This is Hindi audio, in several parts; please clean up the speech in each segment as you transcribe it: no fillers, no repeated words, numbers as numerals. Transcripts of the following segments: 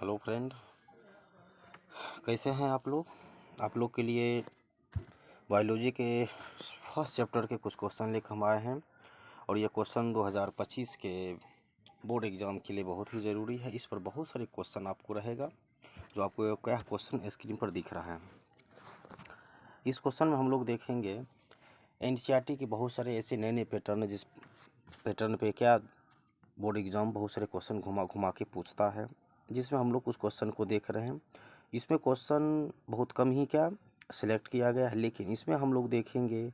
हेलो फ्रेंड, कैसे हैं आप लोग। आप लोग के लिए बायोलॉजी के फर्स्ट चैप्टर के कुछ क्वेश्चन लेकर हम आए हैं और ये क्वेश्चन 2025 के बोर्ड एग्ज़ाम के लिए बहुत ही ज़रूरी है। इस पर बहुत सारे क्वेश्चन आपको रहेगा जो आपको क्या क्वेश्चन स्क्रीन पर दिख रहा है। इस क्वेश्चन में हम लोग देखेंगे एनसीईआरटी के बहुत सारे ऐसे नए नए पैटर्न, जिस पैटर्न पे क्या बोर्ड एग्ज़ाम बहुत सारे क्वेश्चन घुमा घुमा के पूछता है, जिसमें हम लोग उस क्वेश्चन को देख रहे हैं। इसमें क्वेश्चन बहुत कम ही क्या सिलेक्ट किया गया है, लेकिन इसमें हम लोग देखेंगे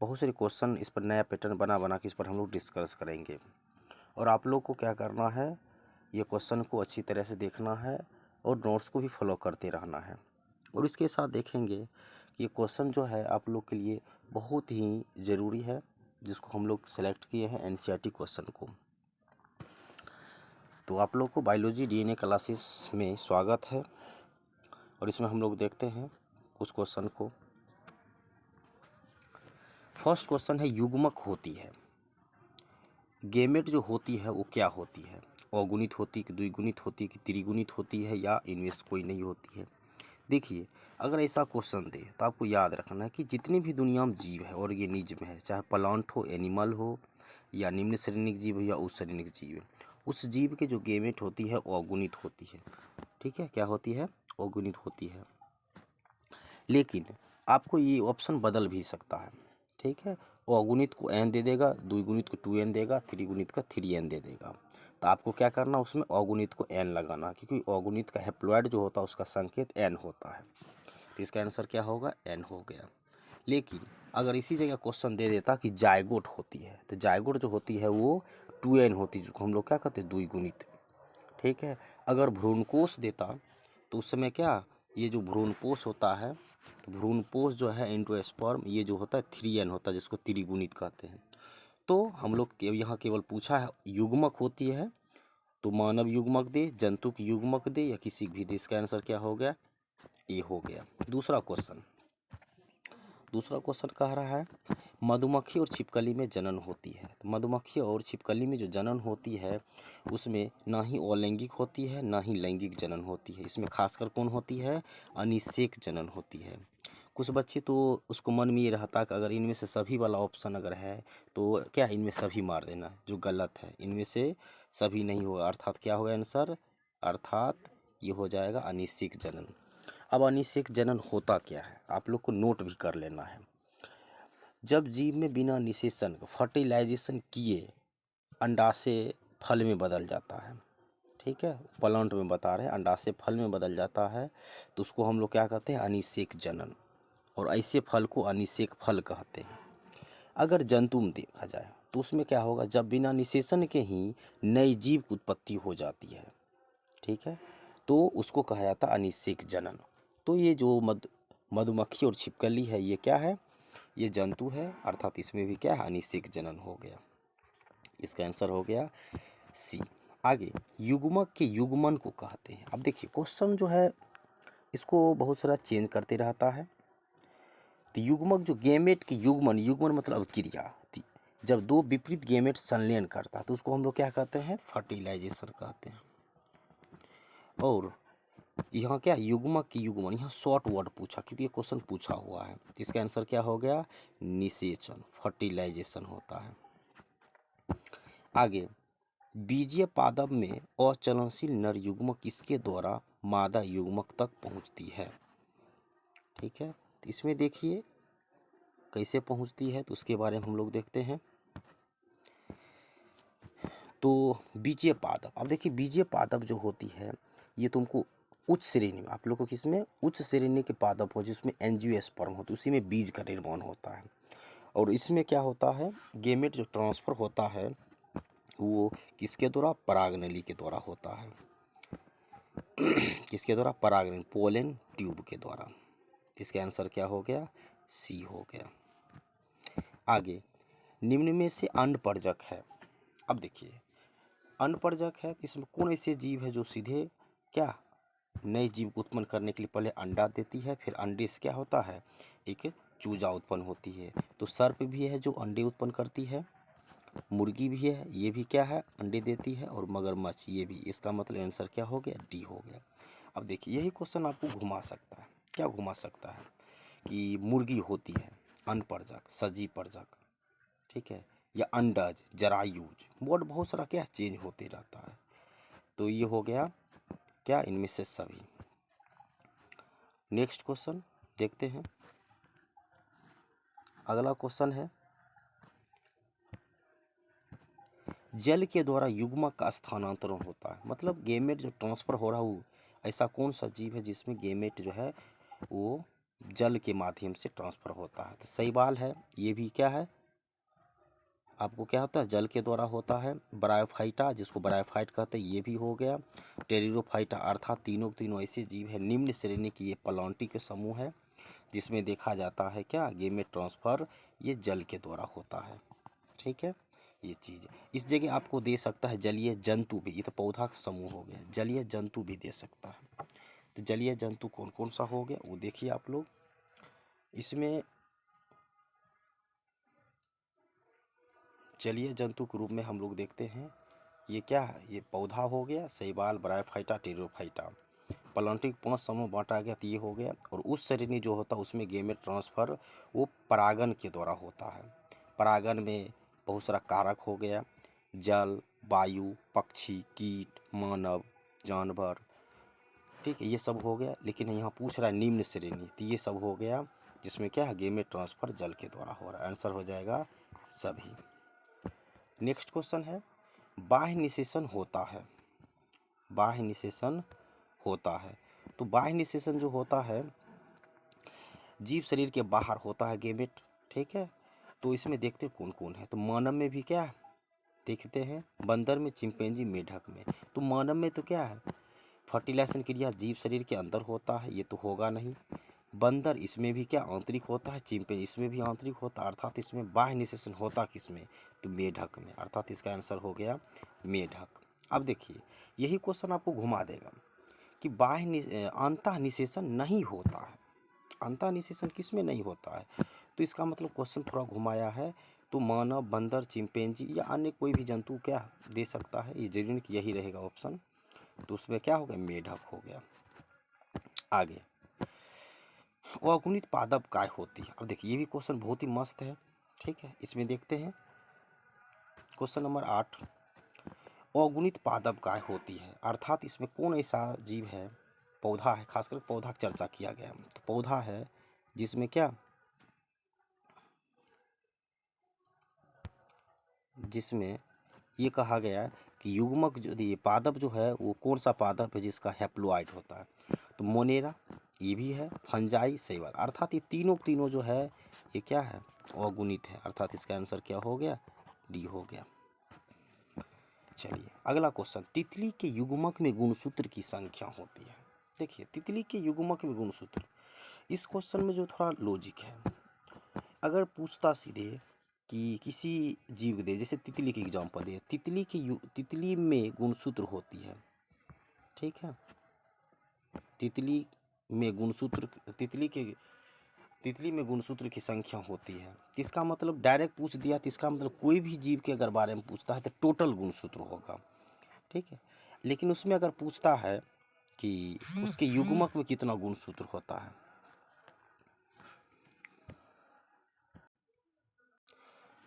बहुत सारे क्वेश्चन, इस पर नया पैटर्न बना बना के इस पर हम लोग डिस्कस करेंगे। और आप लोग को क्या करना है, ये क्वेश्चन को अच्छी तरह से देखना है और नोट्स को भी फॉलो करते रहना है। और इसके साथ देखेंगे कि ये क्वेश्चन जो है आप लोग के लिए बहुत ही ज़रूरी है, जिसको हम लोग सेलेक्ट किए हैं एनसीईआरटी क्वेश्चन को। तो आप लोग को बायोलॉजी डीएनए क्लासेस में स्वागत है और इसमें हम लोग देखते हैं कुछ क्वेश्चन को। फर्स्ट क्वेश्चन है, युग्मक होती है, गेमेट जो होती है वो क्या होती है? अगुणित होती है कि द्विगुणित होती है कि त्रिगुणित होती है या इनमें से कोई नहीं होती है? देखिए, अगर ऐसा क्वेश्चन दे तो आपको याद रखना है कि जितने भी दुनिया में जीव है, ऑर्गेनिज्म है, चाहे प्लांट हो, एनिमल हो, या निम्न श्रेणिक जीव हो या उच्च श्रेणिक जीव है, उस जीव के जो गेमेट होती है वो अगुणित होती है। ठीक है, क्या होती है? अगुणित होती है। लेकिन आपको ये ऑप्शन बदल भी सकता है। ठीक है, वो अगुणित को n दे देगा, द्विगुणित को 2n देगा, त्रिगुणित का 3n दे देगा। तो आपको क्या करना, उसमें अगुणित को n लगाना, क्योंकि अगुणित का हैप्लॉइड जो होता है उसका संकेत n होता है। तो इसका आंसर क्या होगा? n हो गया। लेकिन अगर इसी जगह क्वेश्चन दे देता कि जायगोट होती है, तो जायगोट जो होती है वो 2n होती है, जिसको हम लोग क्या कहते हैं? द्विगुणित। ठीक है, अगर भ्रूणकोश देता तो उस समय क्या, ये जो भ्रूणपोष होता है, तो भ्रूणपोष जो है एंडोस्पर्म, ये जो होता है 3n होता है, जिसको त्रिगुणित कहते हैं। तो हम लोग यहाँ केवल पूछा है युग्मक होती है, तो मानव युग्मक दे, जंतु की युग्मक दे या किसी भी दे। इसका आंसर क्या हो गया? ए हो गया। दूसरा क्वेश्चन कह रहा है, मधुमक्खी और छिपकली में जनन होती है। तो मधुमक्खी और छिपकली में जो जनन होती है उसमें ना ही अलैंगिक होती है ना ही लैंगिक जनन होती है। इसमें खासकर कौन होती है? अनिषेक जनन होती है। कुछ बच्चे तो उसको मन में ये रहता कि अगर इनमें से सभी वाला ऑप्शन अगर है तो क्या इनमें सभी मार देना, जो गलत है, इनमें से सभी नहीं होगा। अर्थात क्या होगा आंसर? अर्थात ये हो जाएगा अनिषेक जनन। अब अनिषेक जनन होता क्या है, आप लोग को नोट भी कर लेना है। जब जीव में बिना निषेचन फर्टिलाइजेशन किए अंडाशय फल में बदल जाता है, ठीक है, प्लांट में बता रहे हैं, अंडाशय फल में बदल जाता है, तो उसको हम लोग क्या कहते हैं? अनिषेक जनन। और ऐसे फल को अनिषेक फल कहते हैं। अगर जंतु में देखा जाए तो उसमें क्या होगा, जब बिना निषेचन के ही नई जीव की उत्पत्ति हो जाती है, ठीक है, तो उसको कहा जाता है अनिषेक जनन। तो ये जो मधुमक्खी और छिपकली है, ये क्या है? ये जंतु है, अर्थात इसमें भी क्या है? अनिषेक जनन हो गया। इसका आंसर हो गया सी। आगे, युग्मक के युग्मन को कहते हैं। अब देखिए, क्वेश्चन जो है इसको बहुत सारा चेंज करते रहता है। तो युग्मक जो गेमेट के युग्मन, युग्मन मतलब क्रिया, जब दो विपरीत गेमेट संलयन करता है तो उसको हम लोग क्या कहते हैं? फर्टिलाइजेशन कहते हैं। और यहाँ क्या, युग्मक की युग्मन, यहाँ शॉर्ट वर्ड पूछा क्योंकि ये क्वेश्चन पूछा हुआ है। तो इसका आंसर क्या हो गया? निषेचन, फर्टिलाइजेशन होता है। आगे, बीजीय पादप में अचलनशील नर युग्मक किसके द्वारा मादा युग्मक तक पहुँचती है? ठीक है, तो इसमें देखिए कैसे पहुँचती है, तो उसके बारे में हम लोग देखते हैं। तो बीजीय पादप, अब देखिए बीजीय पादप जो होती है ये तुमको उच्च श्रेणी में, आप लोग को किसमें? उच्च श्रेणी के पादप हो जिसमें एंजियोस्पर्म होती है, उसी में बीज का निर्माण होता है। और इसमें क्या होता है, गेमेट जो ट्रांसफर होता है वो किसके द्वारा? परागनली के द्वारा होता है। किसके द्वारा? परागनली, पोलन ट्यूब के द्वारा। इसका आंसर क्या हो गया? सी हो गया। आगे, निम्न में से अंडपरजक है। अब देखिए, अंडपरजक है, इसमें कौन ऐसे जीव है जो सीधे क्या नए जीव को उत्पन्न करने के लिए पहले अंडा देती है, फिर अंडे से क्या होता है? एक चूजा उत्पन्न होती है। तो सर्प भी है जो अंडे उत्पन्न करती है, मुर्गी भी है, ये भी क्या है, अंडे देती है, और मगरमच्छ ये भी। इसका मतलब आंसर क्या हो गया, डी हो गया। अब देखिए यही क्वेश्चन आपको घुमा सकता है। क्या घुमा सकता है कि मुर्गी होती है अनपरजक, सजीव परजक, ठीक है, या अंडज, जरायुज, वर्ड बहुत सारा क्या चेंज होते रहता है। तो ये हो गया क्या, इनमें से सभी। नेक्स्ट क्वेश्चन देखते हैं। अगला क्वेश्चन है, जल के द्वारा युग्मक का स्थानांतरण होता है। मतलब गेमेट जो ट्रांसफर हो रहा है वो ऐसा कौन सा जीव है जिसमें गेमेट जो है वो जल के माध्यम से ट्रांसफर होता है। तो शैवाल है, ये भी क्या है, आपको क्या होता है, जल के द्वारा होता है। ब्रायोफाइटा, जिसको ब्रायोफाइट कहते हैं, ये भी हो गया। टेरिडोफाइटा, अर्थात तीनों के तीनों ऐसे जीव है निम्न श्रेणी की, ये प्लांटी के समूह है जिसमें देखा जाता है क्या, गेमेट ट्रांसफर ये जल के द्वारा होता है। ठीक है, ये चीज़ इस जगह आपको दे सकता है जलीय जंतु भी, ये तो पौधा का समूह हो गया, जलीय जंतु भी दे सकता है। तो जलीय जंतु कौन कौन सा हो गया वो देखिए आप लोग। इसमें जलीय जंतु के रूप में हम लोग देखते हैं, ये क्या है, ये पौधा हो गया, शैवाल, ब्रायोफाइटा, टेरिडोफाइटा। प्लांटिक 5 समूह बांटा गया तो ये हो गया। और उस श्रेणी जो होता है उसमें गेमेट ट्रांसफर वो परागन के द्वारा होता है। परागन में बहुत सारा कारक हो गया, जल, वायु, पक्षी, कीट, मानव, जानवर, ठीक है, ये सब हो गया। लेकिन यहाँ पूछ रहा है निम्न श्रेणी, तो ये सब हो गया जिसमें क्या है, गेमेट ट्रांसफर जल के द्वारा हो रहा है। आंसर हो जाएगा सभी। नेक्स्ट क्वेश्चन है, बाह्य निषेचन होता है, बाह्य निषेचन होता है। तो बाह्य निषेचन जो होता है जीव शरीर के बाहर होता है गेमेट, ठीक है। तो इसमें देखते कौन कौन है, तो मानव में भी क्या है देखते हैं, बंदर में, चिंपैंजी, मेढक में। तो मानव में तो क्या है, फर्टिलाइजेशन क्रिया जीव शरीर के अंदर होता है, ये तो होगा नहीं। बंदर इसमें भी क्या आंतरिक होता है, चिंपैंजी इसमें भी आंतरिक होता है, अर्थात इसमें बाह्य निषेचन होता किसमें, तो मेढक में, अर्थात इसका आंसर हो गया मेढक। अब देखिए यही क्वेश्चन आपको घुमा देगा कि बाह्य अंतः निषेचन नहीं होता है, अंतः निषेचन किस में नहीं होता है। तो इसका मतलब क्वेश्चन थोड़ा घुमाया है। तो मानव, बंदर, चिंपैंजी या अन्य कोई भी जंतु क्या दे सकता है, ये जरूरी नहीं कि यही रहेगा ऑप्शन। तो उसमें क्या हो गया, मेढक हो गया। आगे, अगुणित पादप काय होती है। अब देखिए ये भी क्वेश्चन बहुत ही मस्त है, ठीक है। इसमें देखते हैं क्वेश्चन नंबर 8, अगुणित पादप काय होती है, अर्थात इसमें कौन ऐसा जीव है, पौधा है, खासकर पौधा की चर्चा किया गया। तो पौधा है जिसमें क्या, जिसमें ये कहा गया कि युग्मक जो ये पादप जो है वो कौन सा पादप है जिसका हैप्लॉइड होता है। तो मोनेरा ये भी है, फंजाई, शैवाल, अर्थात ये तीनों तीनों जो है ये क्या है, अगुणित है, अर्थात इसका आंसर क्या हो गया, डी हो गया। चलिए अगला क्वेश्चन, तितली के युग्मक में गुणसूत्र की संख्या होती है। देखिए तितली के युग्मक में गुणसूत्र, इस क्वेश्चन में जो थोड़ा लॉजिक है, अगर पूछता सीधे कि किसी जीव दे, जैसे तितली के एग्जांपल दे, तितली में गुणसूत्र होती है, ठीक है, तितली में गुणसूत्र, तितली में गुणसूत्र की संख्या होती है। इसका मतलब डायरेक्ट पूछ दिया तो इसका मतलब कोई भी जीव के अगर बारे में पूछता है तो टोटल गुणसूत्र होगा, ठीक है। लेकिन उसमें अगर पूछता है कि उसके युग्मक में कितना गुणसूत्र होता है,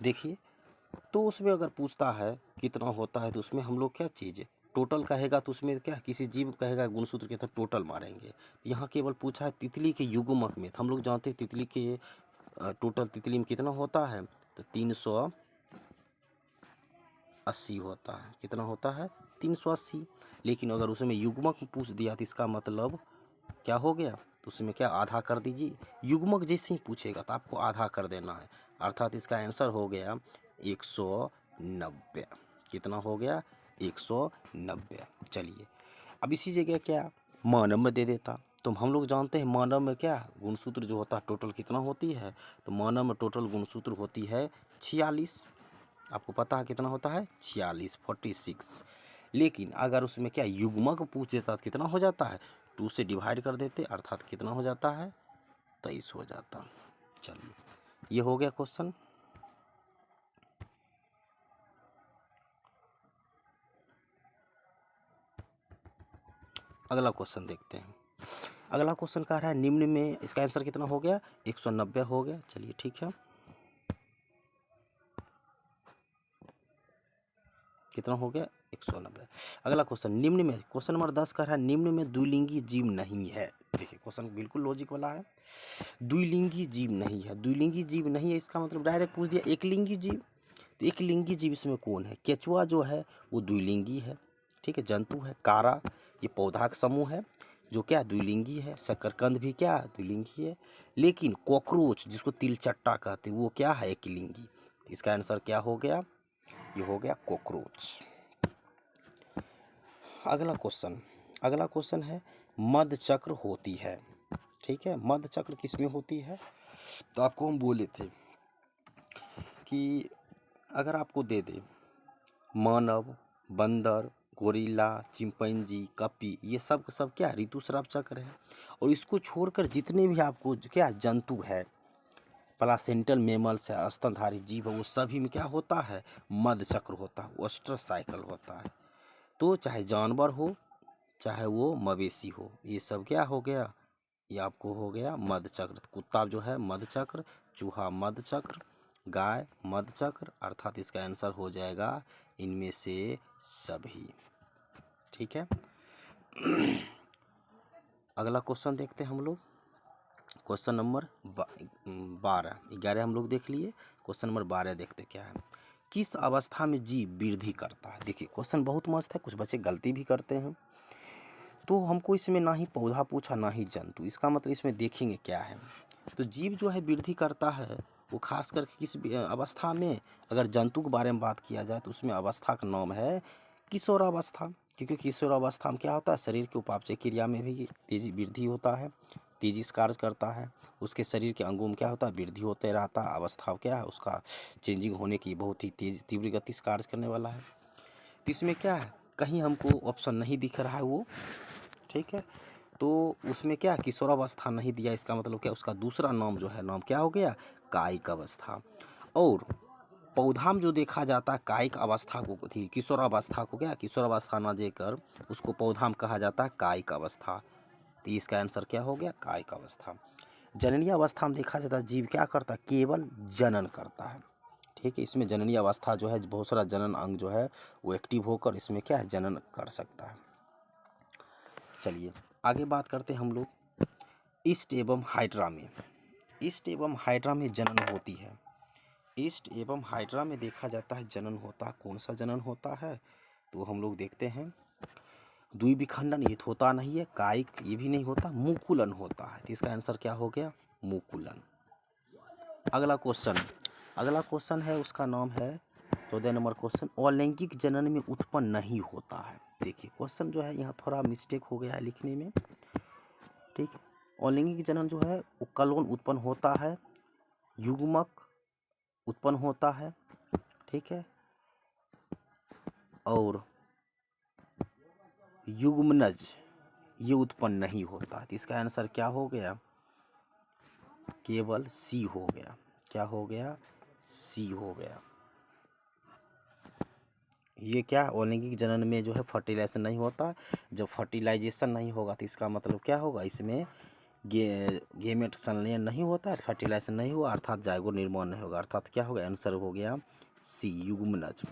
देखिए, तो उसमें अगर पूछता है कितना होता है तो उसमें हम लोग क्या चीज़ टोटल कहेगा, तो उसमें क्या किसी जीव कहेगा गुणसूत्र कितना, टोटल मारेंगे। यहाँ केवल पूछा है तितली के युग्मक में, तो हम लोग जानते हैं तितली के टोटल तितली में कितना होता है, तो 380 होता है। कितना होता है, 380। लेकिन अगर उसमें युग्मक पूछ दिया तो इसका मतलब क्या हो गया, तो उसमें क्या आधा कर दीजिए, युग्मक जैसे ही पूछेगा तो आपको आधा कर देना है, अर्थात इसका आंसर हो गया 190। कितना हो गया, 190। चलिए अब इसी जगह क्या मानव में दे देता, तो हम लोग जानते हैं मानव में क्या गुणसूत्र जो होता है टोटल कितना होती है, तो मानव में टोटल गुणसूत्र होती है 46। आपको पता है कितना होता है, 46, 46। लेकिन अगर उसमें क्या युग्मक पूछ देता तो कितना हो जाता है, 2 से डिवाइड कर देते, अर्थात कितना हो जाता है, 23 हो जाता। चलिए ये हो गया क्वेश्चन। अगला क्वेश्चन देखते हैं। अगला क्वेश्चन कह रहा है निम्न में, इसका आंसर कितना हो गया, 190 हो गया। चलिए ठीक है, कितना हो गया, 190। अगला क्वेश्चन, निम्न में, क्वेश्चन नंबर 10 कह रहा है निम्न में द्विलिंगी जीव नहीं है। देखिए क्वेश्चन बिल्कुल लॉजिक वाला है। द्विलिंगी जीव नहीं है, द्विलिंगी जीव नहीं है, इसका मतलब डायरेक्ट पूछ दिया एकलिंगी जीव। तो एकलिंगी जीव इसमें कौन है, केचुआ जो है वो द्विलिंगी है, ठीक है, जंतु है। कारा ये पौधा का समूह है जो क्या द्विलिंगी है। शकरकंद भी क्या द्विलिंगी है। लेकिन कॉकरोच जिसको तिलचट्टा कहते हैं वो क्या है, एकलिंगी। इसका आंसर क्या हो गया, ये हो गया कॉकरोच। अगला क्वेश्चन है मध्य चक्र होती है, ठीक है, मध्य चक्र किसमें होती है। तो आपको हम बोले थे कि अगर आपको दे दे मानव, बंदर, गोरिल्ला, चिंपैंजी, कपी, ये सब क्या ऋतुस्राव चक्र है। और इसको छोड़कर जितने भी आपको क्या जंतु है, प्लासेंटल मेमल्स है, स्तनधारी जीव है, वो सभी में क्या होता है, मध्य चक्र होता है, ओस्टर साइकिल होता है। तो चाहे जानवर हो चाहे वो मवेशी हो, ये सब क्या हो गया, ये आपको हो गया मध्य चक्र। कुत्ता जो है मध्य चक्र, चूहा मध्य चक्र, गाय मध्य चक्र, अर्थात इसका आंसर हो जाएगा इनमें से सभी, ठीक है। अगला क्वेश्चन देखते हैं हम लोग, क्वेश्चन नंबर 12, 11 हम लोग देख लिए, क्वेश्चन नंबर 12 देखते क्या है। किस अवस्था में जीव वृद्धि करता है। देखिए क्वेश्चन बहुत मस्त है, कुछ बच्चे गलती भी करते हैं। तो हमको इसमें ना ही पौधा पूछा ना ही जंतु, इसका मतलब इसमें देखेंगे क्या है। तो जीव जो है वृद्धि करता है वो खास करके किस अवस्था में, अगर जंतु के बारे में बात किया जाए तो उसमें अवस्था का नाम है किशोरावस्था। क्योंकि किशोरावस्था में क्या होता है, शरीर के उपापचय क्रिया में भी तेजी वृद्धि होता है, तेजी से कार्य करता है। उसके शरीर के अंगों में क्या होता है, वृद्धि होते रहता है। अवस्था क्या है उसका, चेंजिंग होने की बहुत ही तेज तीव्र गति से कार्य करने वाला है। तो इसमें क्या है, कहीं हमको ऑप्शन नहीं दिख रहा है वो, ठीक है। तो उसमें क्या किशोरावस्था नहीं दिया, इसका मतलब क्या, उसका दूसरा नाम जो है, नाम क्या हो गया, कायिक अवस्था। और पौधा में जो देखा जाता है कायिक अवस्था को थी, किशोरावस्था को क्या किशोरावस्था ना देकर उसको पौधा में कहा जाता है कायिक अवस्था। तो इसका आंसर क्या हो गया, कायिक अवस्था। जननीय अवस्था में देखा जाता है जीव क्या करता है, केवल जनन करता है, ठीक है। इसमें जननीय अवस्था जो है बहुत सारा जनन अंग जो है वो एक्टिव होकर इसमें क्या है, जनन कर सकता है। चलिए आगे बात करते हैं हम लोग ईस्ट एवं हाइड्रा में। ईस्ट एवं हाइड्रा में जनन होती है, ईस्ट एवं हाइड्रा में देखा जाता है जनन होता है। कौन सा जनन होता है, तो हम लोग देखते हैं द्विविखंडन, ये तो होता नहीं है, कायिक ये भी नहीं होता, मुकुलन होता है। तो इसका आंसर क्या हो गया, मुकुलन। अगला क्वेश्चन है, उसका नाम है 14 नंबर क्वेश्चन, अलैंगिक जनन में उत्पन्न नहीं होता है। देखिए क्वेश्चन जो है यहाँ थोड़ा मिस्टेक हो गया है लिखने में, ठीक है। अलैंगिक जनन जो है वो कलोन उत्पन्न होता है, युग्मक उत्पन्न होता है, ठीक है, और युग्मनज ये उत्पन्न नहीं होता। तो इसका आंसर क्या हो गया, केवल सी हो गया। क्या हो गया, सी हो गया। ये क्या अलैंगिक जनन में जो है फर्टिलाइजेशन नहीं होता। जब फर्टिलाइजेशन नहीं होगा तो इसका मतलब क्या होगा, इसमें गेमेट संलयन नहीं होता है, फर्टिलाइजेशन नहीं हुआ, अर्थात जायगोट निर्माण नहीं होगा, अर्थात क्या होगा, आंसर हो गया सी, युग्मनज।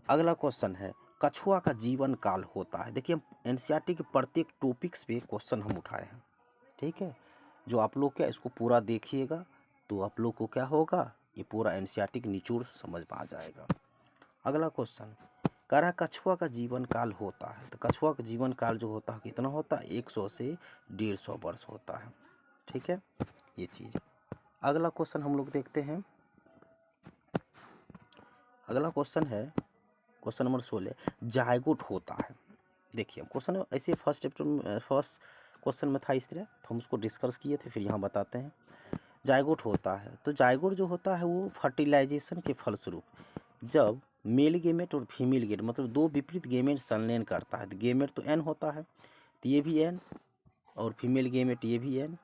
अगला क्वेश्चन है कछुआ का जीवन काल होता है। देखिए हम एनसीईआरटी के प्रत्येक टॉपिक्स पे क्वेश्चन हम उठाए हैं, ठीक है। जो आप लोग क्या इसको पूरा देखिएगा तो आप लोग को क्या होगा, ये पूरा एनसीईआरटी का निचोड़ समझ में आ जाएगा। अगला क्वेश्चन कह रहा है कछुआ का जीवन काल होता है। तो कछुआ का जीवन काल जो होता है कितना होता है, 100 से 150 वर्ष होता है, ठीक है, ये चीज़। अगला क्वेश्चन हम लोग देखते हैं, अगला क्वेश्चन है क्वेश्चन नंबर 16, जायगोट होता है। देखिए क्वेश्चन ऐसे फर्स्ट क्वेश्चन में था इस तरह, तो हम उसको डिस्कस किए थे, फिर यहाँ बताते हैं। जायगोट होता है, तो जायगोट जो होता है वो फर्टिलाइजेशन के फलस्वरूप जब मेल गेमेट और फीमेल गेमेट मतलब दो विपरीत गेमेट संलयन करता है। तो गेमेट तो एन होता है, तो ये भी एन, और फीमेल गेमेट ये भी एन,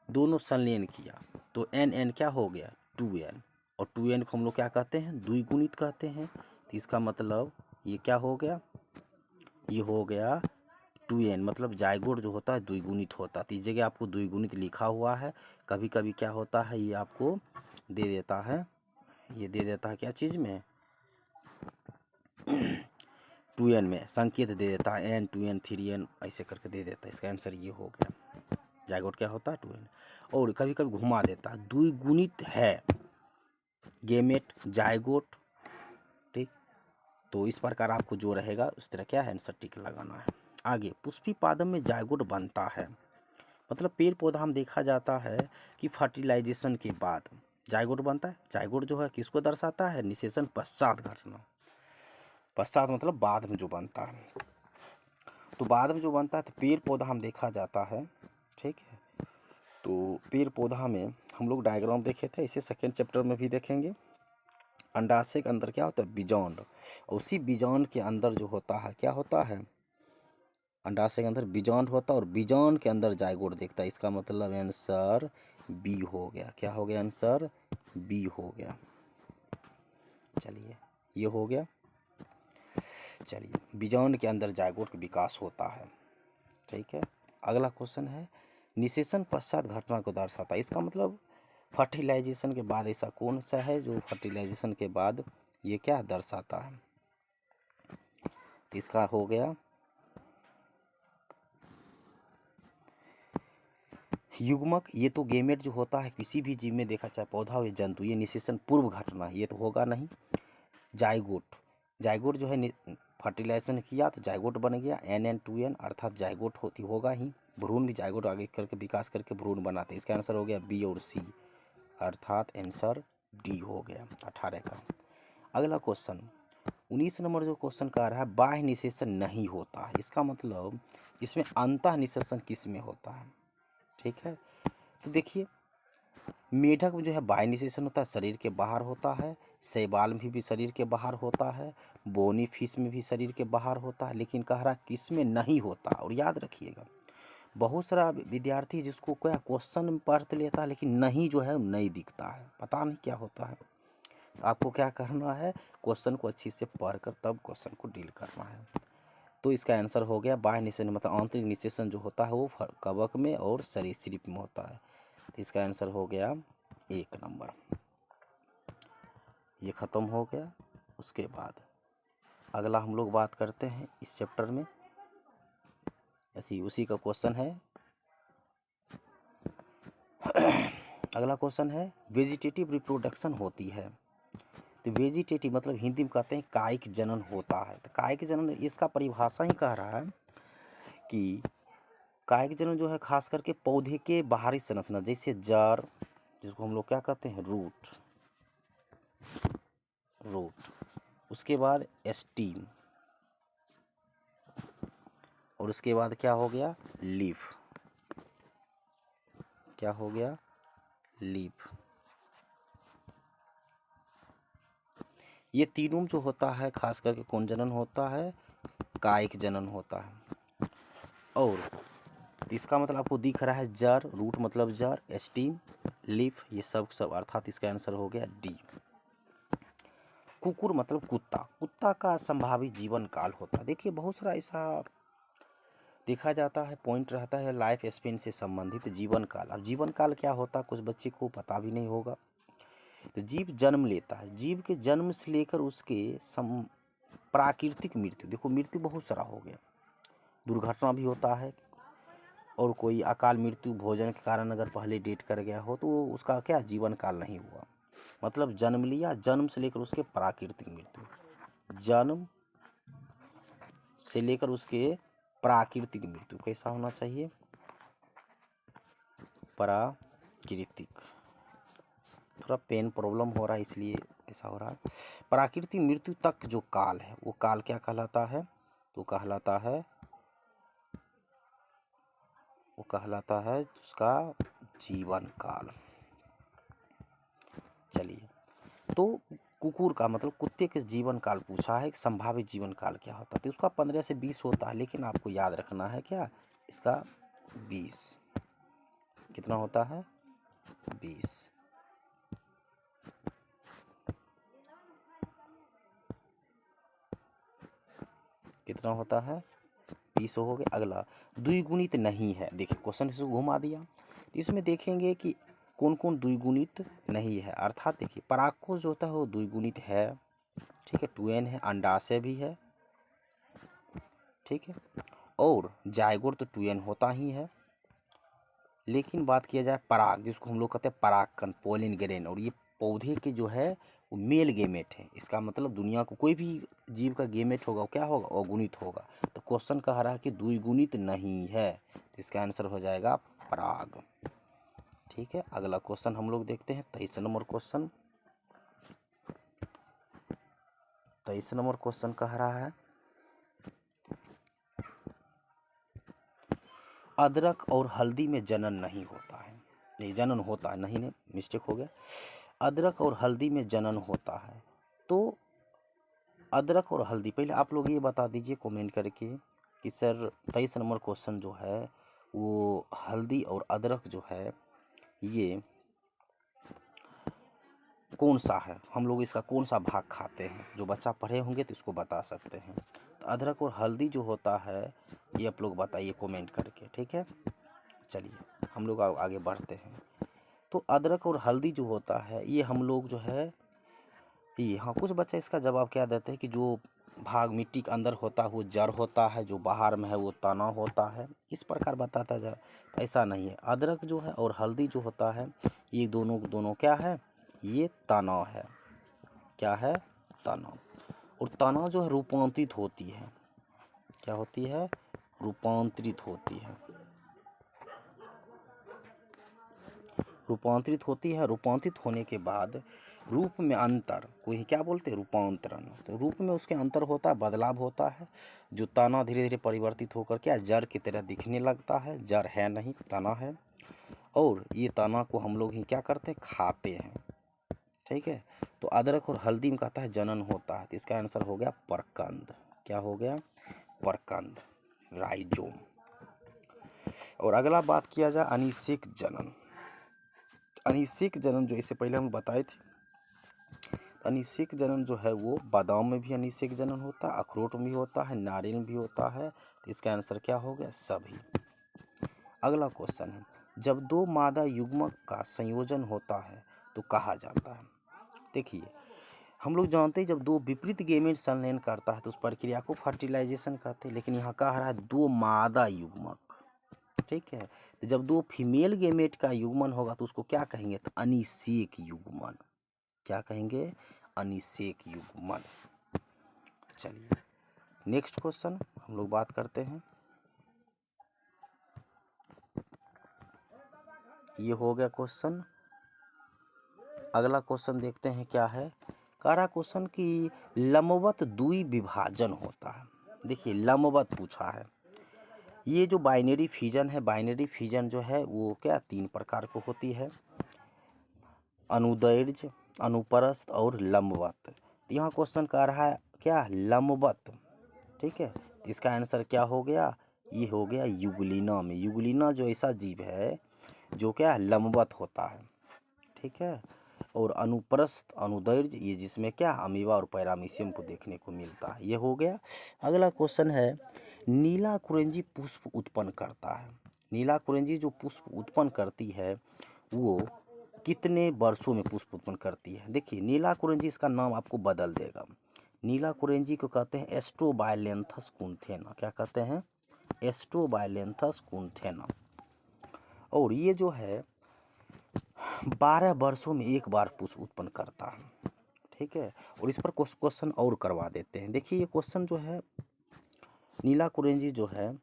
दोनों संलयन किया तो एन एन क्या हो गया, 2n, और 2n को हम लोग क्या कहते हैं, द्विगुणित कहते हैं। तो इसका मतलब ये क्या हो गया, ये हो गया 2n, मतलब जाइगोट जो होता है द्विगुणित होता है। तो इस जगह आपको द्विगुणित लिखा हुआ है। कभी कभी क्या होता है, ये आपको दे देता है, ये दे देता है क्या चीज़ में 2n में संकेत दे देता है, n 2n 3n ऐसे करके दे देता है। इसका आंसर ये हो गया। जाइगोट क्या होता है 2n। और कभी कभी घुमा देता है, द्विगुणित है गेमेट जाइगोट, ठीक। तो इस प्रकार आपको जो रहेगा उस तरह क्या है आंसर टिक लगाना है। आगे पुष्पी पादप में जाइगोट बनता है, मतलब पेड़ पौधा हम देखा जाता है कि फर्टिलाइजेशन के बाद जाइगोट बनता है। जाइगोट जो है किसको दर्शाता है, निषेचन पश्चात घटना। पश्चात मतलब बाद में जो बनता है, तो बाद में जो बनता है तो पेड़ पौधा हम देखा जाता है, ठीक है। तो पेड़ पौधा में हम लोग डायग्राम देखे थे, इसे सेकेंड चैप्टर में भी देखेंगे। अंडाशय के अंदर क्या होता है, बीजांड, और उसी बीजांड के अंदर जो होता है क्या होता है, अंडाशय के अंदर बीजांड होता है और बीजांड के अंदर जाइगोट देखता है। इसका मतलब आंसर बी हो गया। क्या हो गया आंसर, बी हो गया। चलिए ये हो गया। चलिए बीजांड के अंदर जाइगोट का विकास होता है, ठीक है। अगला क्वेश्चन है निषेचन पश्चात घटना को दर्शाता है। इसका मतलब फर्टिलाइजेशन के बाद ऐसा कौन सा है जो फर्टिलाइजेशन के बाद ये क्या दर्शाता है। इसका हो गया युग्मक। ये तो गेमेट जो होता है किसी भी जीव में देखा, चाहे पौधा हो या जंतु, ये निषेचन पूर्व घटना, ये तो होगा नहीं। जाइगोट, जाइगोट जो है फर्टिलाइजेशन किया तो जाइगोट बन गया, NN2N अर्थात जाइगोट होगा ही। भ्रूण भी जाइगोट आगे करके विकास करके भ्रूण बनाते हैं। इसका आंसर हो गया बी और सी, अर्थात आंसर डी हो गया 18 का। अगला क्वेश्चन 19 नंबर जो क्वेश्चन का रहा है बाह्य निषेचन नहीं होता है। इसका मतलब इसमें अंतः निषेचन किस में होता है, ठीक है। तो देखिए मेढक में जो है बाह्य निषेचन होता है, शरीर के बाहर होता है। शैवाल में भी शरीर के बाहर होता है। बोनी फिश में भी शरीर के बाहर होता है, लेकिन कह रहा किस में नहीं होता। और याद रखिएगा बहुत सारा विद्यार्थी जिसको क्या क्वेश्चन पढ़ तो लेता है लेकिन नहीं जो है नहीं दिखता है, पता नहीं क्या होता है। तो आपको क्या करना है, क्वेश्चन को अच्छी से पढ़ कर तब क्वेश्चन को डील करना है। तो इसका आंसर हो गया बाह्य निषेचन, मतलब आंतरिक निषेचन जो होता है वो कवक में और सरीसृप में होता है। तो इसका आंसर हो गया 1 नंबर। ये ख़त्म हो गया। उसके बाद अगला हम लोग बात करते हैं इस चैप्टर में, ऐसी उसी का क्वेश्चन है। अगला क्वेश्चन है वेजिटेटिव रिप्रोडक्शन होती है। तो वेजिटेटिव मतलब हिंदी में कहते हैं कायिक जनन होता है। तो कायिक जनन इसका परिभाषा ही कह रहा है कि कायिक जनन जो है खास करके पौधे के बाहरी संरचना, जैसे जड़, जिसको हम लोग क्या कहते हैं रूट, उसके बाद स्टीम, और उसके बाद क्या हो गया लीफ, क्या हो गया लीफ। ये तीनों जो होता है खास करके कौन जनन होता है, कायिक जनन होता है। और इसका मतलब आपको दिख रहा है जड़, रूट मतलब जड़, स्टीम, लीफ, ये सब अर्थात इसका आंसर हो गया डी। कुकुर मतलब कुत्ता, कुत्ता का संभावित जीवन काल होता है। देखिए बहुत सारा ऐसा देखा जाता है पॉइंट रहता है लाइफ स्पेन से संबंधित जीवन काल। अब जीवन काल क्या होता है कुछ बच्चे को पता भी नहीं होगा। तो जीव जन्म लेता है, जीव के जन्म से लेकर उसके प्राकृतिक मृत्यु, देखो मृत्यु बहुत सारा हो गया, दुर्घटना भी होता है, और कोई अकाल मृत्यु भोजन के कारण अगर पहले डेट कर गया हो तो उसका क्या जीवन काल नहीं हुआ। मतलब जन्म लिया, जन्म से लेकर उसके प्राकृतिक मृत्यु, जन्म से लेकर उसके प्राकृतिक मृत्यु कैसा होना चाहिए, प्राकृतिक। थोड़ा पेन प्रॉब्लम हो रहा है इसलिए ऐसा हो रहा है। प्राकृतिक मृत्यु तक जो काल है वो काल क्या कहलाता है, तो कहलाता है उसका जीवन काल। चलिए तो कुकुर का मतलब कुत्ते के जीवन काल पूछा है, संभावित जीवन काल क्या होता है, तो उसका 15 से 20 होता है, लेकिन आपको याद रखना है क्या इसका 20 कितना होता है 20। कितना होता है 20 हो गया। अगला द्विगुणित नहीं है, देखिए क्वेश्चन इसको घुमा दिया। तो इसमें देखेंगे कि कौन कौन द्विगुणित नहीं है, अर्थात देखिए परागकोश जो होता है वो द्विगुणित है, ठीक है, 2n है, अंडाशय भी है, ठीक है, और जायगोट तो 2n होता ही है। लेकिन बात किया जाए पराग, जिसको हम लोग कहते हैं परागकण, पोलिन ग्रेन, और ये पौधे के जो है वो मेल गेमेट है। इसका मतलब दुनिया को कोई भी जीव का गेमेट होगा वो क्या होगा, अगुणित होगा। तो क्वेश्चन कह रहा है कि द्विगुणित नहीं है, तो इसका आंसर हो जाएगा पराग, ठीक है। अगला क्वेश्चन हम लोग देखते हैं 23 नंबर क्वेश्चन। 23 नंबर क्वेश्चन कह रहा है अदरक और हल्दी में जनन नहीं होता है, नहीं जनन होता है, नहीं मिस्टेक हो गया, अदरक और हल्दी में जनन होता है। तो अदरक और हल्दी, पहले आप लोग ये बता दीजिए कमेंट करके कि सर 23 नंबर क्वेश्चन जो है वो हल्दी और अदरक जो है ये कौन सा है, हम लोग इसका कौन सा भाग खाते हैं। जो बच्चा पढ़े होंगे तो इसको बता सकते हैं। तो अदरक और हल्दी जो होता है ये आप लोग बताइए कमेंट करके, ठीक है। चलिए हम लोग आगे बढ़ते हैं। तो अदरक और हल्दी जो होता है ये हम लोग जो है ये, हाँ कुछ बच्चे इसका जवाब क्या देते हैं कि जो भाग मिट्टी के अंदर होता है वो जड़ होता है, जो बाहर में है वो तना होता है, इस प्रकार बताता जा। ऐसा नहीं है, अदरक जो है और हल्दी जो होता है ये दोनों दोनों क्या है, ये तना है, क्या है, तना। और तना जो है रूपांतरित होती है, क्या होती है, रूपांतरित होती है, रूपांतरित होती है। रूपांतरित होने के बाद रूप में अंतर को ही क्या बोलते हैं, रूपांतरण। तो रूप में उसके अंतर होता है, बदलाव होता है। जो तना धीरे धीरे परिवर्तित होकर क्या जड़ की तरह दिखने लगता है, जड़ है नहीं तना है। और ये तना को हम लोग ही क्या करते हैं, खाते हैं, ठीक है। तो अदरक और हल्दी में कहता है जनन होता है, तो इसका आंसर हो गया प्रकंद, क्या हो गया, प्रकंद, राइजोम। और अगला बात किया जाए अनिषेक जनन। अनिषेक जनन जो इससे पहले हम बताए थे, अनिषेक जनन जो है वो बादाम में भी अनिषेक जनन होता है, अखरोट में भी होता है, नारियल में भी होता है। इसका आंसर क्या हो गया, सभी। अगला क्वेश्चन है जब दो मादा युग्मक का संयोजन होता है तो कहा जाता है। देखिए हम लोग जानते हैं जब दो विपरीत गेमेट संलयन करता है तो उस प्रक्रिया को फर्टिलाइजेशन कहते हैं। लेकिन यहाँ कह रहा है दो मादा युग्मक, ठीक है। तो जब दो फीमेल गेमेट का युग्मन होगा तो उसको क्या कहेंगे, तो अनिषेक युग्मन, क्या कहेंगे, अनिषेक युग्मन। चलिए नेक्स्ट क्वेश्चन हम लोग बात करते हैं। ये हो गया क्वेश्चन। अगला क्वेश्चन देखते हैं क्या है। कारा क्वेश्चन की लंबवत द्विविभाजन होता है। देखिए लंबवत पूछा है। ये जो बाइनरी फिजन है, बाइनरी फिजन जो है वो क्या 3 प्रकार को होती है, अनुदैर्ध्य, अनुप्रस्थ और लंबवत। यहाँ क्वेश्चन कर रहा है क्या, लंबवत, ठीक है। इसका आंसर क्या हो गया, ये हो गया युगलिना में। युगलिना जो ऐसा जीव है जो क्या लंबवत होता है, ठीक है। और अनुप्रस्थ, अनुदैर्ध्य ये जिसमें क्या अमीबा और पैरामीशियम को देखने को मिलता है, ये हो गया। अगला क्वेश्चन है नीला कुरेंजी पुष्प उत्पन्न करता है। नीला कुरेंजी जो पुष्प उत्पन्न करती है वो कितने वर्षों में पुष्प उत्पन्न करती है। देखिए नीला कुरेंजी, इसका नाम आपको बदल देगा। नीला कुरेंजी को कहते हैं एस्ट्रोबायलेंथस कुंथेना, क्या कहते हैं, एस्ट्रोबायलेंथस कुंथेना। और ये जो है 12 वर्षों में एक बार पुष्प उत्पन्न करता है, ठीक है। और इस पर क्वेश्चन और करवा देते हैं। देखिए ये क्वेश्चन जो है नीला कुरेंजी जो है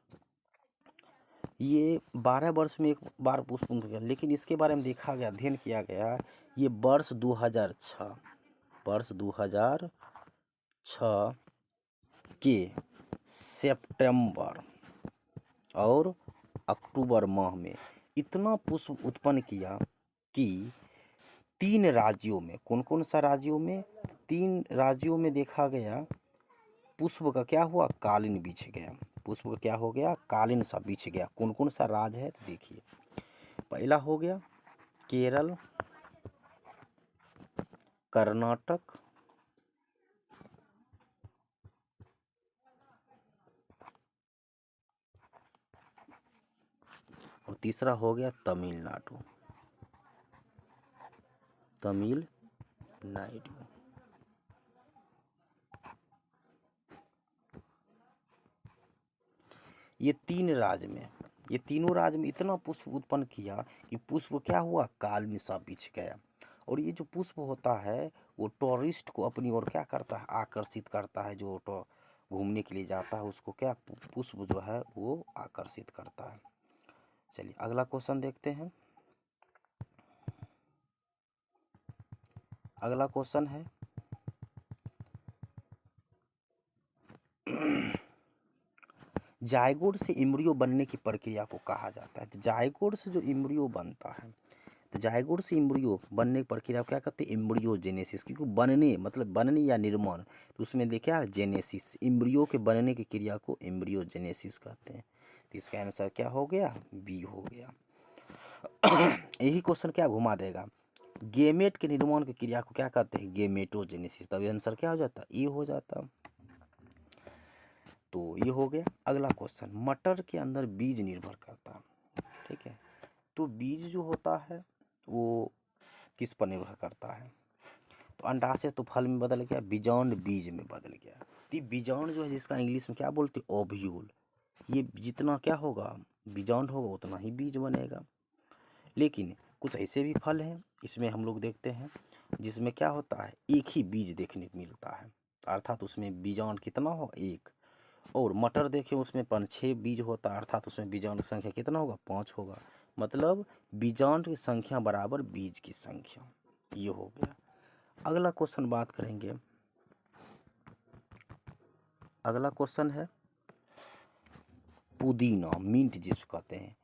ये 12 वर्ष में एक बार पुष्प उत्पन्न करता है। लेकिन इसके बारे में देखा गया, अध्ययन किया गया, ये वर्ष 2006, वर्ष 2006 के सितंबर और अक्टूबर माह में इतना पुष्प उत्पन्न किया कि 3 राज्यों में, कौन कौन सा राज्यों में, 3 राज्यों में देखा गया पुष्प का क्या हुआ, कालीन बिछ गया। पुष्प का क्या हो गया, कालीन सा बिछ गया। कौन कौन सा राज्य है तो देखिए, पहला हो गया केरल, कर्नाटक, और तीसरा हो गया तमिलनाडु, तमिलनाडु। ये तीनों राज्य में इतना पुष्प उत्पन्न किया कि पुष्प क्या हुआ, काल में सा बिछ गया। और ये जो पुष्प होता है वो टूरिस्ट को अपनी ओर क्या करता है, आकर्षित करता है। जो घूमने के लिए जाता है उसको क्या पुष्प जो है वो आकर्षित करता है। चलिए अगला क्वेश्चन देखते हैं। अगला क्वेश्चन है जायगोट से एम्ब्रियो बनने की प्रक्रिया को कहा जाता है। तो जायगोट से जो एम्ब्रियो बनता है, तो जायगोट से एम्ब्रियो बनने की प्रक्रिया को क्या कहते हैं, एम्ब्रियोजेनेसिस। क्योंकि बनने मतलब बनने या निर्माण, तो उसमें देखिए जेनेसिस, एम्ब्रियो के बनने की क्रिया को एम्ब्रियोजेनेसिस कहते हैं। तो इसका आंसर क्या हो गया, बी हो गया। यही क्वेश्चन क्या घुमा देगा, गेमेट के निर्माण की क्रिया को क्या कहते हैं, गेमेटोजेनेसिस। तब आंसर क्या हो जाता, ए हो जाता। तो ये हो गया। अगला क्वेश्चन, मटर के अंदर बीज निर्भर करता है, ठीक है। तो बीज जो होता है वो किस पर निर्भर करता है, तो अंडाशय तो फल में बदल गया, बीजांड बीज में बदल गया। तो बीजांड जो है जिसका इंग्लिश में क्या बोलते हैं, ओव्यूल। ये जितना क्या होगा, बीजांड होगा उतना ही बीज बनेगा। लेकिन कुछ ऐसे भी फल हैं इसमें हम लोग देखते हैं जिसमें क्या होता है, एक ही बीज देखने को मिलता है, अर्थात उसमें बीजांड कितना हो, एक। और मटर देखें उसमें 5-6 बीज होता है, अर्थात उसमें बीजांड की संख्या कितना होगा, 5 होगा। मतलब बीजांड की संख्या बराबर बीज की संख्या। ये हो गया। अगला क्वेश्चन बात करेंगे। अगला क्वेश्चन है पुदीना, मिंट जिसको कहते हैं।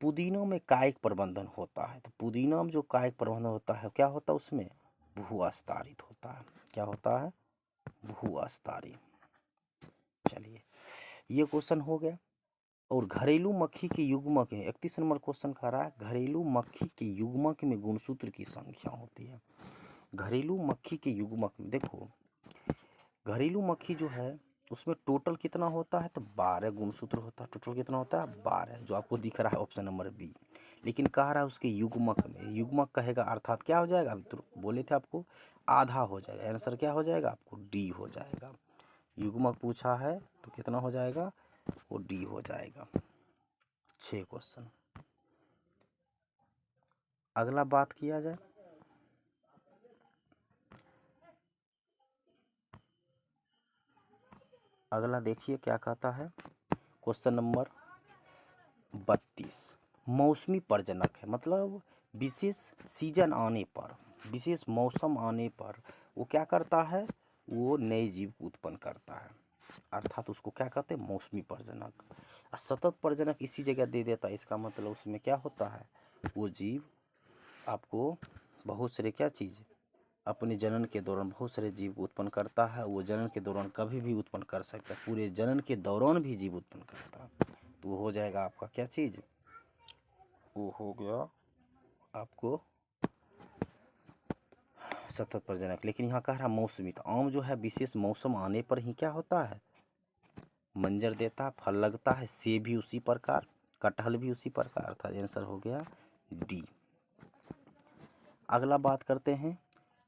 पुदीना में कायिक प्रबंधन होता है। तो पुदीना में जो कायिक प्रबंधन होता है क्या होता है, उसमें भू-आस्तारित होता है। क्या होता है, भू-आस्तारित। चलिए ये क्वेश्चन हो गया। और घरेलू मक्खी के युग्मक में 31 नंबर क्वेश्चन कह रहा है, घरेलू मक्खी के युग्मक में गुणसूत्र की संख्या होती है। घरेलू मक्खी के युग्मक में देखो, घरेलू मक्खी जो है उसमें टोटल कितना होता है, तो 12 गुणसूत्र होता है। टोटल कितना होता है, 12, जो आपको दिख रहा है ऑप्शन नंबर बी। लेकिन कह रहा है उसके युग्मक में, युग्मक कहेगा अर्थात क्या हो जाएगा, अभी तो बोले थे आपको आधा हो जाएगा। आंसर क्या हो जाएगा आपको, डी हो जाएगा। युग्मक पूछा है तो कितना हो जाएगा, वो डी हो जाएगा। 6 क्वेश्चन। अगला बात किया जाए, अगला देखिए क्या कहता है, क्वेश्चन नंबर 32। मौसमी प्रजनक है, मतलब विशेष सीजन आने पर, विशेष मौसम आने पर वो क्या करता है, वो नए जीव उत्पन्न करता है, अर्थात उसको क्या कहते हैं, मौसमी प्रजनक। सतत प्रजनक इसी जगह दे देता है, इसका मतलब उसमें क्या होता है, वो जीव आपको बहुत सारे क्या चीज़ अपने जनन के दौरान बहुत सारे जीव उत्पन्न करता है। वो जनन के दौरान कभी भी उत्पन्न कर सकता है, पूरे जनन के दौरान भी जीव उत्पन्न करता है। तो वो हो जाएगा आपका क्या चीज़, वो हो गया आपको सतत प्रजनक। लेकिन यहाँ कह रहा मौसमी, तो आम जो है विशेष मौसम आने पर ही क्या होता है, मंजर देता है, फल लगता है। सेब भी उसी प्रकार, कटहल भी उसी प्रकार, अर्थात आंसर हो गया डी। अगला बात करते हैं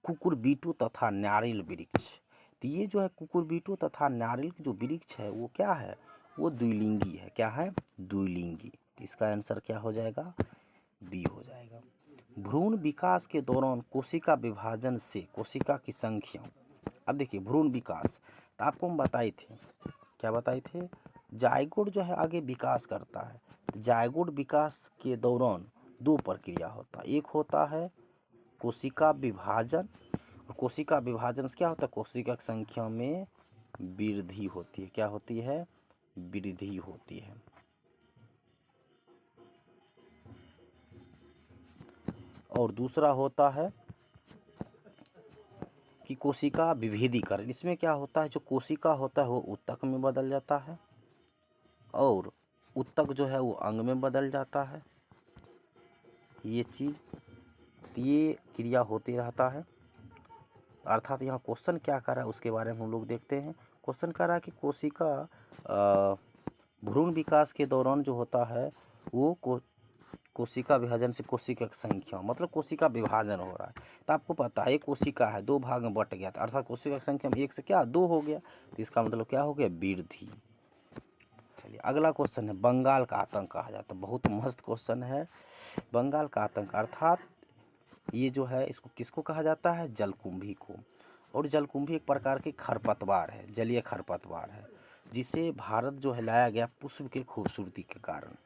कुकुरबीटू तथा नारियल वृक्ष। तो ये जो है कुकुरबीटू तथा नारियल की जो वृक्ष है वो क्या है, वो द्विलिंगी है। क्या है, द्विलिंगी। तो इसका आंसर क्या हो जाएगा, बी हो जाएगा। भ्रूण विकास के दौरान कोशिका विभाजन से कोशिका की संख्या, अब देखिए भ्रूण विकास, तो आपको हम बताए थे, क्या बताए थे, जायगोट जो है आगे विकास करता है। तो जायगोट विकास के दौरान 2 प्रक्रिया होता है, एक होता है कोशिका विभाजन, और कोशिका विभाजन से क्या होता है, कोशिका की संख्या में वृद्धि होती है। क्या होती है, वृद्धि होती है। और दूसरा होता है कि कोशिका विभेदीकरण। इसमें क्या होता है, जो कोशिका होता है वो ऊतक में बदल जाता है, और ऊतक जो है वो अंग में बदल जाता है। ये चीज़, ये क्रिया होती रहता है। अर्थात यहाँ क्वेश्चन क्या कर रहा है उसके बारे में हम लोग देखते हैं। क्वेश्चन कर रहा है कि कोशिका भ्रूण विकास के दौरान जो होता है वो कोशिका विभाजन से कोशिका की संख्या, मतलब कोशिका विभाजन हो रहा है। तो आपको पता है एक कोशिका है, 2 भाग में बट गया, तो अर्थात कोशिका की संख्या में 1 से क्या 2 हो गया, तो इसका मतलब क्या हो गया, वृद्धि। चलिए अगला क्वेश्चन है, बंगाल का आतंक कहा जाता है। बहुत मस्त क्वेश्चन है। बंगाल का आतंक अर्थात ये जो है इसको किसको कहा जाता है, जलकुंभी को। और जलकुंभी एक प्रकार की खरपतवार है, जलीय खरपतवार है, जिसे भारत जो है लाया गया पुष्प की खूबसूरती के कारण।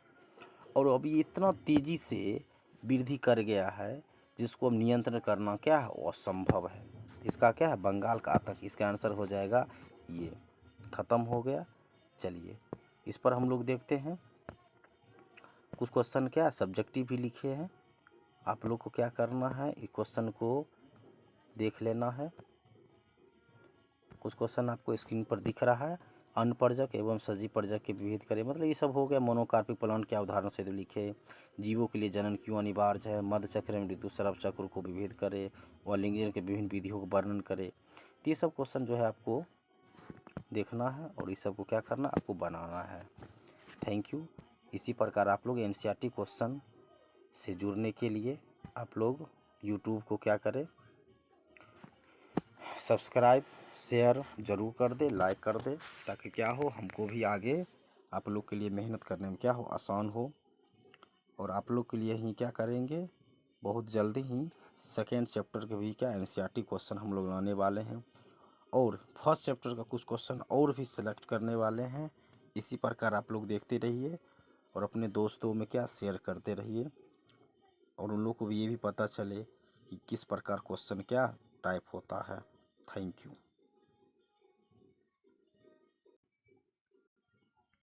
और अभी इतना तेज़ी से वृद्धि कर गया है जिसको अब नियंत्रण करना क्या है, असंभव है। इसका क्या है, बंगाल का आतंक। इसका आंसर हो जाएगा ये, ख़त्म हो गया। चलिए इस पर हम लोग देखते हैं कुछ क्वेश्चन क्या सब्जेक्टिव भी लिखे हैं। आप लोग को क्या करना है, इस क्वेश्चन को देख लेना है। कुछ क्वेश्चन आपको स्क्रीन पर दिख रहा है। अनपरजक एवं सजीव परजक के विभेद करें, मतलब ये सब हो गया। मोनोकार्पिक प्लांट क्या उदाहरण से तो लिखे। जीवों के लिए जनन क्यों अनिवार्य है, मध्य चक्र में ऋतुस्राव चक्र को विभेद करे, और लिंगजन के विभिन्न विधियों का वर्णन करे। तो ये सब क्वेश्चन जो है आपको देखना है और इस सब को क्या करना, आपको बनाना है। Thank you. इसी प्रकार आप लोग एनसीईआरटी क्वेश्चन से जुड़ने के लिए आप लोग यूट्यूब को क्या करें, सब्सक्राइब शेयर ज़रूर कर दे, लाइक कर दे, ताकि क्या हो हमको भी आगे आप लोग के लिए मेहनत करने में क्या हो आसान हो। और आप लोग के लिए ही क्या करेंगे, बहुत जल्दी ही सेकेंड चैप्टर के भी क्या एनसीईआरटी क्वेश्चन हम लोग लाने वाले हैं, और फर्स्ट चैप्टर का कुछ क्वेश्चन और भी सिलेक्ट करने वाले हैं। इसी प्रकार आप लोग देखते रहिए और अपने दोस्तों में क्या शेयर करते रहिए, और उन लोग को भी ये भी पता चले कि किस प्रकार क्वेश्चन क्या टाइप होता है। Thank you.